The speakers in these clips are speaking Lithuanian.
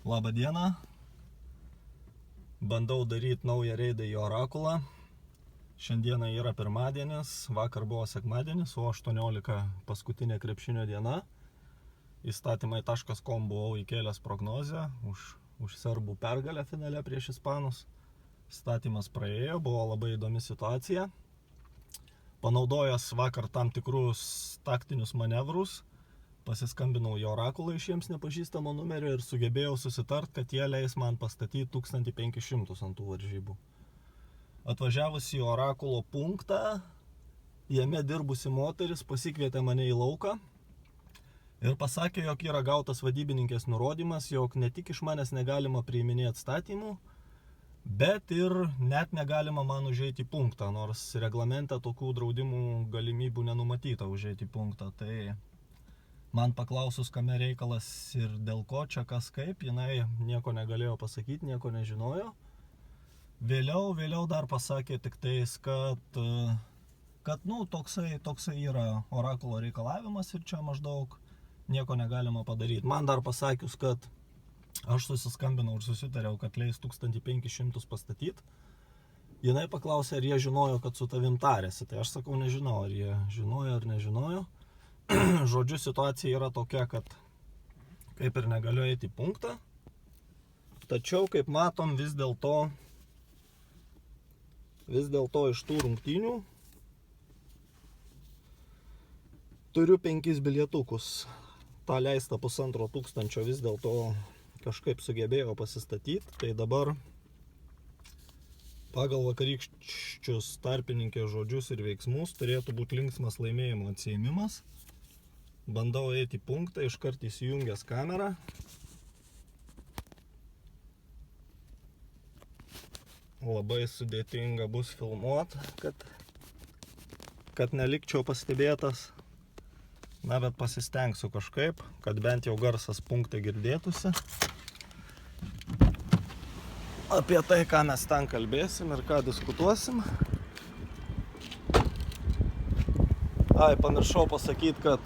Labą dieną. Bandau daryti naują reidą į Orakulą. Šiandieną yra pirmadienis, vakar buvo sekmadienis, o 18 paskutinė krepšinio diena. Įstatymai.com buvau įkėlęs prognozę už serbų pergalę finale prieš ispanus. Įstatymas praėjo, buvo labai įdomi situacija. Panaudojęs vakar tam tikrus taktinius manevrus, pasiskambinau į Orakulą iš jiems nepažįstamo numerio ir sugebėjau susitart, kad jie leis man pastatyti 1500 ant tų varžybų. Atvažiavus į Orakulo punktą, jame dirbusi moteris pasikvietė mane į lauką ir pasakė, jog yra gautas vadybininkės nurodymas, jog ne tik iš manęs negalima priiminėti statymų, bet ir net negalima man užeiti į punktą, nors reglamente tokių draudimų galimybių nenumatyta užeiti į punktą. Tai man paklausus, kame reikalas ir dėl ko čia kas kaip, jinai nieko negalėjo pasakyti, nieko nežinojo. Vėliau dar pasakė tik tais, kad toksai yra Orakulo reikalavimas ir čia maždaug nieko negalima padaryti. Man dar pasakius, kad aš susiskambinau ir susitariau, kad leis 1500 pastatyti. Jinai paklausė, ar jie žinojo, kad su tavim tarėsi. Tai aš sakau, nežinau, ar jie žinojo ar nežinojo. Žodžiu, situacija yra tokia, kad kaip ir negaliu eiti į punktą. Tačiau, kaip matom, vis dėlto iš tų rungtynių turiu 5 bilietukus. Ta leista 1500 vis dėlto kažkaip sugebėjo pasistatyti. Tai dabar pagal vakarykščius tarpininkės žodžius ir veiksmus turėtų būti linksmas laimėjimo atsiėmimas. Bandau eiti į punktą, iškart įsijungęs kamerą. Labai sudėtinga bus filmuoti, kad nelikčiau pastebėtas. Na, bet pasistengsiu kažkaip, kad bent jau garsas punkte girdėtųsi. Apie tai, ką mes ten kalbėsim ir ką diskutuosim. Pamiršau pasakyti, kad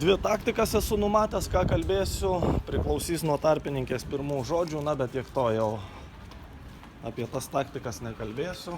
2 taktikas esu numatęs, ką kalbėsiu. Priklausys nuo tarpininkės pirmų žodžių, na, bet tiek to jau apie tas taktikas nekalbėsiu.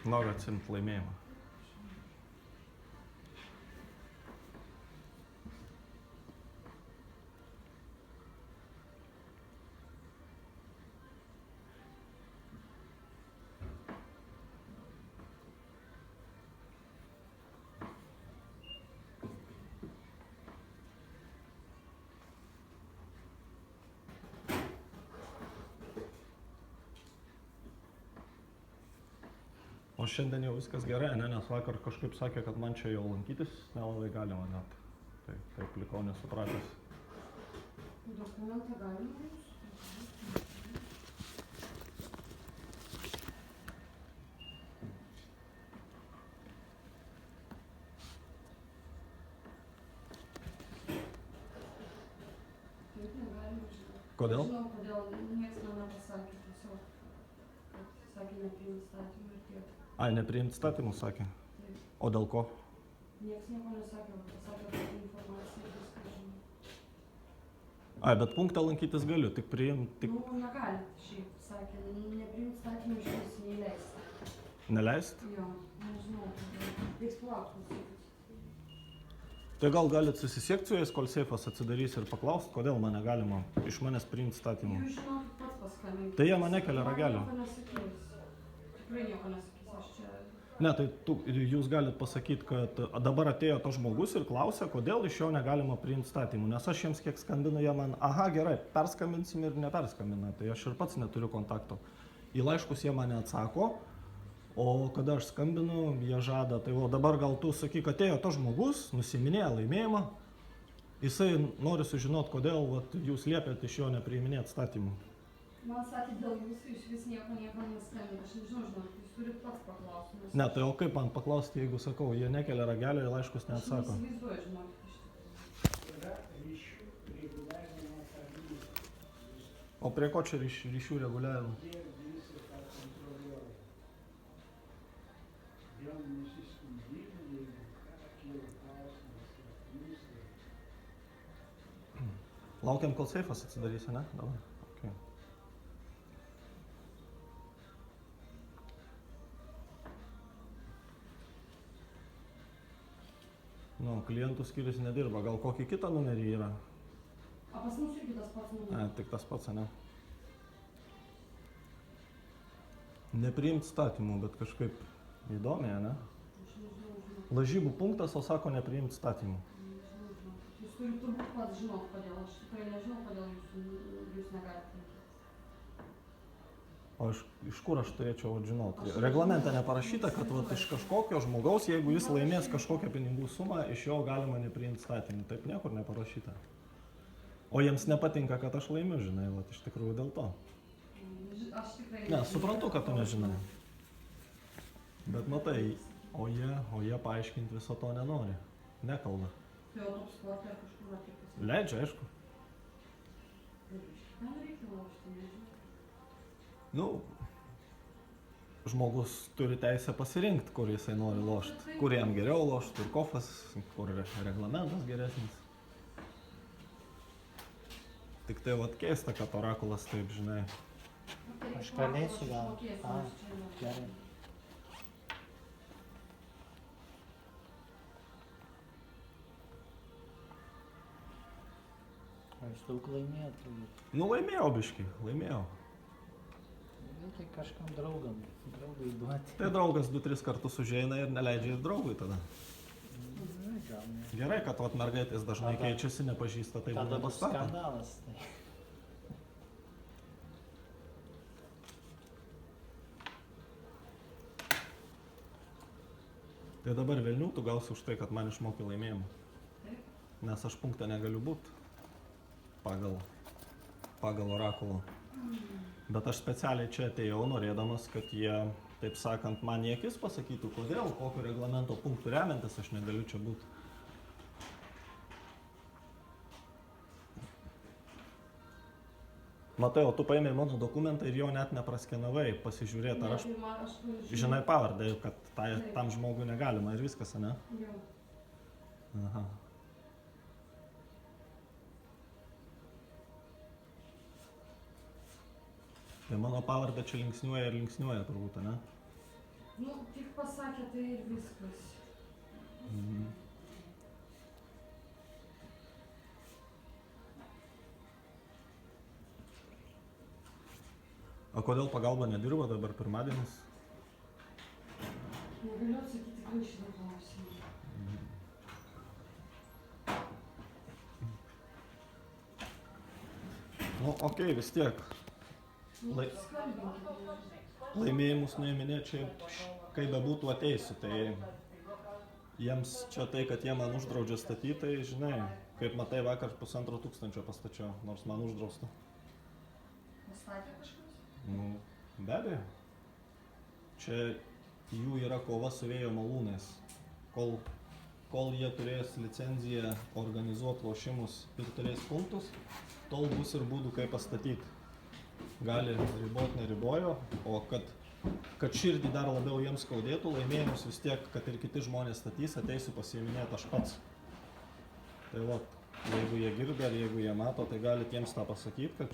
Noriu atsiimti laimėjimą. O šiandien jau viskas gerai, nes vakar kažkaip sakė, kad man čia jau lankytis nelabai galima net. Tai taip likau nesupratęs. Dokumentą galima jūs? Taip negalima, žinau. Kodėl? Žinau, kodėl nieks man nepasakė tiesiog, kad sakė nepriimti statymą ir tiek. Nepriimti statymus sakė? Taip. O dėl ko? Nieks nieko nesakė, pasakė, kad informacija viską žinau. Bet punktą lankytis galiu, tik priimti. Negalite šiaip, sakė, nepriimti statymą iš vis neįleisti. Neleist? Jo, nežinau, reiks palaukti. Tai gal galit susisiekti su jais, kol seifas atsidarys ir paklausti, kodėl man negalima iš manęs priimti statymų. Jūs žinokit pats paskambinkite. Tai jie man nekelia ragelio. Nieko nesakys. Tikrai nieko nesakys, aš čia... Ne, tai jūs galit pasakyti, kad dabar atėjo tas žmogus ir klausia, kodėl iš jo negalima priimti statymų. Nes aš jiems kiek skambinu, jie man, gerai, perskambinsim ir neperskambina. Tai aš ir pats neturiu kontakto. Į laiškus jie mane atsako, O kada aš skambinu, jie žada, tai o dabar gal tu sakyk, atėjo tas žmogus, nusiminėjo laimėjimą, jisai nori sužinoti, kodėl vat, jūs liepėt iš jo nepriiminėti statymų. Man sakė, dėl jūsų iš vis nieko neskambina, aš nežinau, žinot, jūs turit pats paklausti. Ne, tai o kaip man paklausti, jeigu sakau, jie nekelia ragelio ir laiškus neatsako. Aš neįsivaizduoju, žinokit, iš tikrųjų. Yra ryšių reguliavimo tarnyba. O prie ko čia ryšių reguliavimo? Jie visi tą kontroliuoja. Dėl nusiskundimų, jeigu ką kyla klausimas, jūs. Laukiam, kol seifas atsidarys, ne? Dabar. Okay. Nu, klientų skyrius nedirba, gal kokį kitą numerį yra? A pas mus irgi tas pats numeris. Ne, tik tas pats, ne? Nepriimt statymų, bet kažkaip įdomiai, ne? Aš nežinau, žinot. Lažybų punktas, o sako nepriimt statymų. Nežinau, žinot. Jūs turit turbūt pats žinot, kodėl. Aš tikrai nežinau, kodėl jūs negalite. O iš kur aš turėčiau žinoti? Reglamente neparašyta, kad vat, iš kažkokio žmogaus, jeigu jis laimės kažkokią pinigų sumą, iš jo galima nepriimti statymų. Taip niekur neparašyta. O jiems nepatinka, kad aš laimiu, žinai, vat, iš tikrųjų dėl to. Aš tikrai Ne, suprantu, kad tu nežinai. Bet matai, o jie paaiškinti viso to nenori. Nekalba. Tai jau top sporte ar kažkur atliktas. Leidžia, aišku. Kam reikia laužti, nežinau. Nu, žmogus turi teisę pasirinkti, kur jisai nori lošti. Kur jam geriau lošti, kur kofas, kur reglamentas geresnis. Tik tai vat keista, kad orakulas taip, žinai. Aš pradėsiu gal. Gerai. Aš daug laimėjau turbūt. Nu, laimėjau biškį, laimėjau. Reikia kažkam draugui duoti. Tai draugas 2-3 kartus užeina ir neleidžia ir draugui tada. Gal ne. Gerai, kad vat mergaitės dažnai Tada- keičiasi, nepažįsta, tai Tada būna bus pastatę. skandalas. Tai. Tai dabar velnių tu gausi už tai, kad man išmokė laimėjimą. Taip. Nes aš punktą negaliu būti pagal orakulą. Bet aš specialiai čia atėjau, norėdamas, kad jie, taip sakant, man į akis pasakytų, kodėl, kokio reglamento punktų remiantis aš negaliu čia būti. Matai, o tu paėmė mano dokumentą ir jo net nepraskenavai, pasižiūrėti, ar aš žinai pavardę, kad tam žmogui negalima ir viskas, ne? Jau. Aha. Tai mano pavardė čia linksniuoja turbūt, ne? Nu, tik pasakė tai ir viskas. Mhm. O kodėl pagalba nedirba dabar pirmadienis? Negaliu atsakyti tikrai šitą klausimą. Nu, okei, vis tiek. Nu, Lai- skambinkite. Laimėjimus nuiminėt čia, kaip bebūtų ateisiu, tai jiems čia tai, kad jie man uždraudžia statyti, tai žinai, kaip matai, vakar 1500 pastačiau, nors man uždrausta. Pastatė kažkas? Nu, be abejo. Čia jų yra kova su vėjo malūnais. Kol jie turės licenciją organizuoti lošimus ir turės punktus, tol bus ir būdų, kaip pastatyti. Gali ribot, neribojo, o kad širdį dar labiau jiems skaudėtų, laimėjimus vis tiek, kad ir kiti žmonės statys, ateisiu pasiiminėti aš pats. Tai va, jeigu jie girdi ar jeigu jie mato, tai galite jiems tą pasakyti, kad